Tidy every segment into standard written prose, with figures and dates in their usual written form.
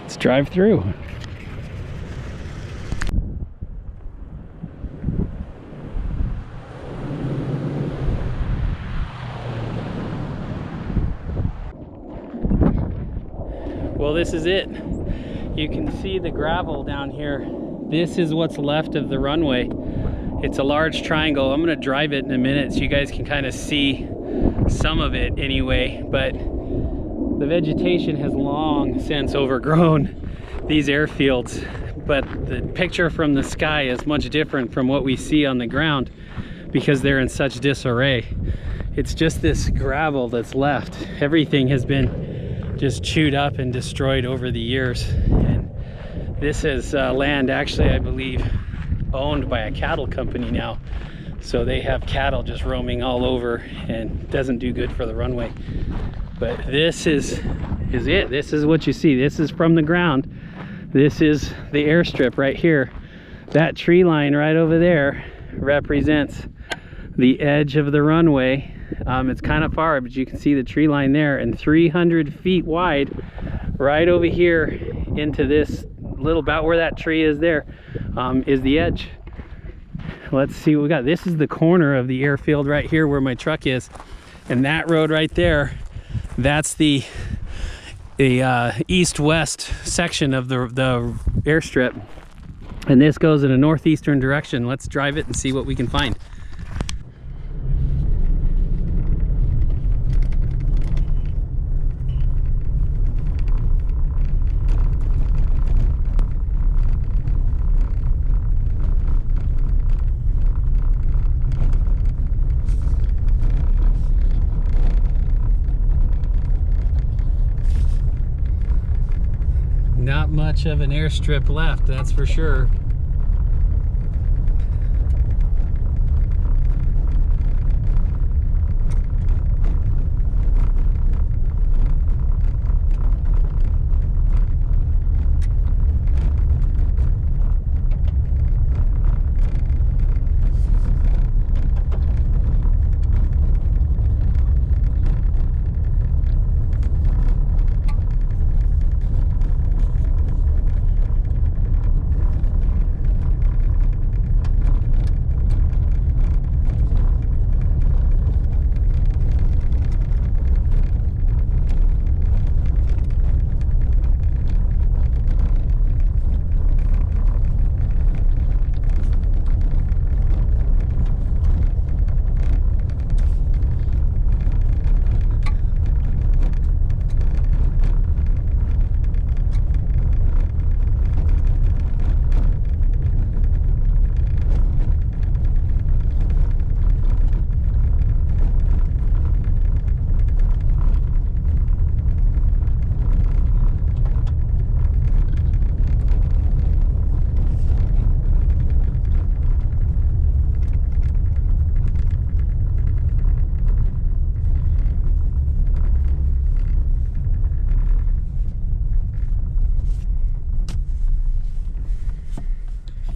Let's drive through. Well, this is it. You can see the gravel down here. This is what's left of the runway. It's a large triangle. I'm gonna drive it in a minute so you guys can kind of see some of it anyway, but the vegetation has long since overgrown these airfields, but the picture from the sky is much different from what we see on the ground because they're in such disarray. It's just this gravel that's left. Everything has been just chewed up and destroyed over the years. And this is land actually, I believe, owned by a cattle company now. So they have cattle just roaming all over and doesn't do good for the runway. But this is it. This is what you see. This is from the ground. This is the airstrip right here. That tree line right over there represents the edge of the runway. It's kind of far, but you can see the tree line there, and 300 feet wide right over here into this little, about where that tree is there, is the edge. Let's see what we got. This is the corner of the airfield right here where my truck is, and that road right there, that's the east-west section of the airstrip, and this goes in a northeastern direction. Let's drive it and see what we can find. Not much of an airstrip left, that's for sure.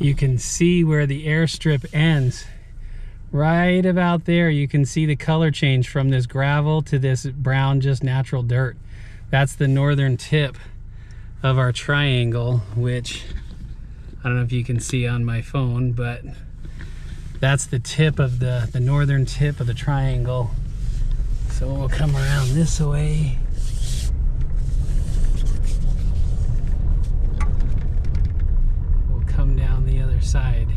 You can see where the airstrip ends. Right about there, you can see the color change from this gravel to this brown, just natural dirt. That's the northern tip of our triangle, which I don't know if you can see on my phone, but that's the tip of the northern tip of the triangle. So we'll come around this way. We'll come down the other side.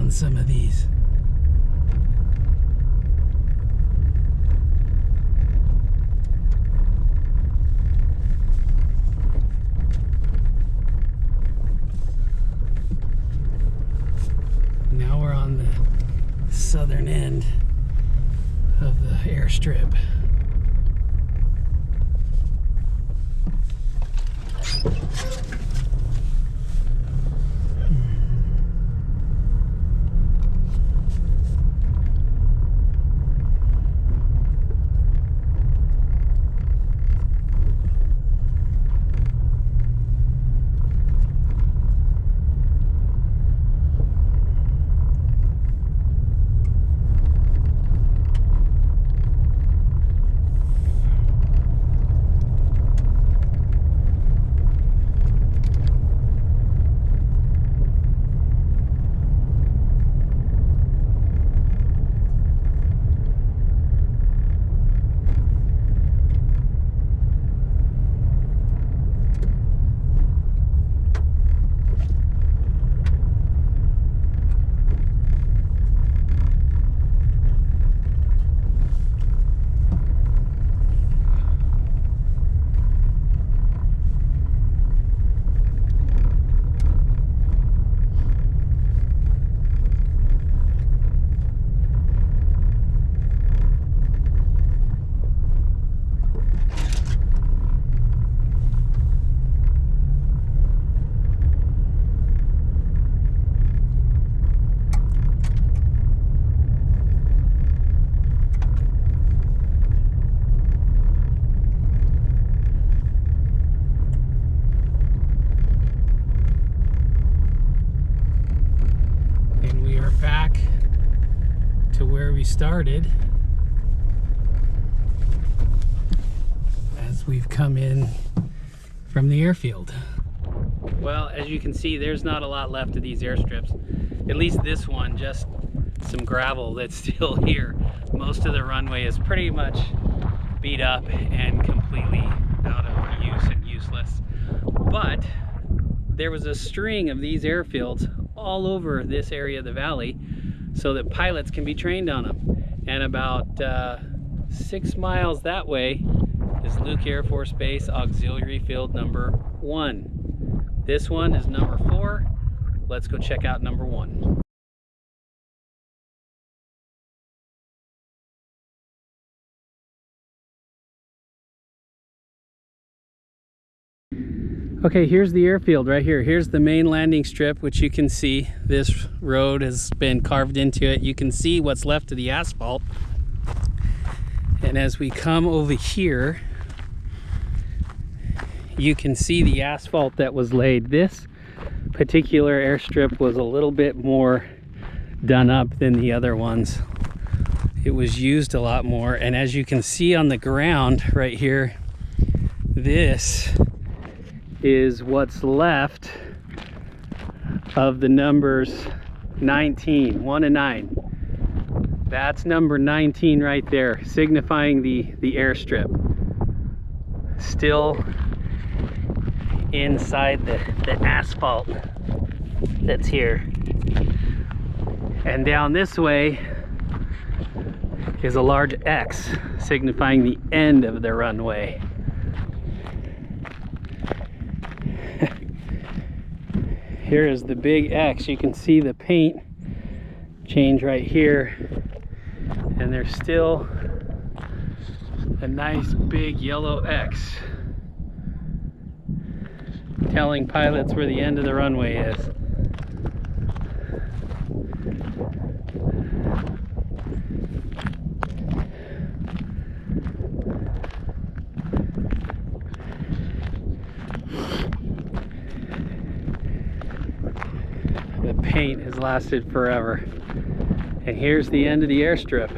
around some of these. Now we're on the southern end of the airstrip. Back to where we started as we've come in from the airfield. Well, as you can see, there's not a lot left of these airstrips. At least this one, just some gravel that's still here. Most of the runway is pretty much beat up and completely out of use and useless. But there was a string of these airfields all over this area of the valley so that pilots can be trained on them. And about 6 miles that way is Luke Air Force Base Auxiliary Field number 1. This one is number 4. Let's go check out number 1. Okay, here's the airfield right here. Here's the main landing strip, which you can see. This road has been carved into it. You can see what's left of the asphalt. And as we come over here, you can see the asphalt that was laid. This particular airstrip was a little bit more done up than the other ones. It was used a lot more. And as you can see on the ground right here, this is what's left of the numbers 19, 1 and 9. That's number 19 right there, signifying the airstrip. Still inside the asphalt that's here. And down this way is a large X, signifying the end of the runway. Here is the big X. You can see the paint change right here, and there's still a nice big yellow X telling pilots where the end of the runway is. The paint has lasted forever. And here's the end of the airstrip.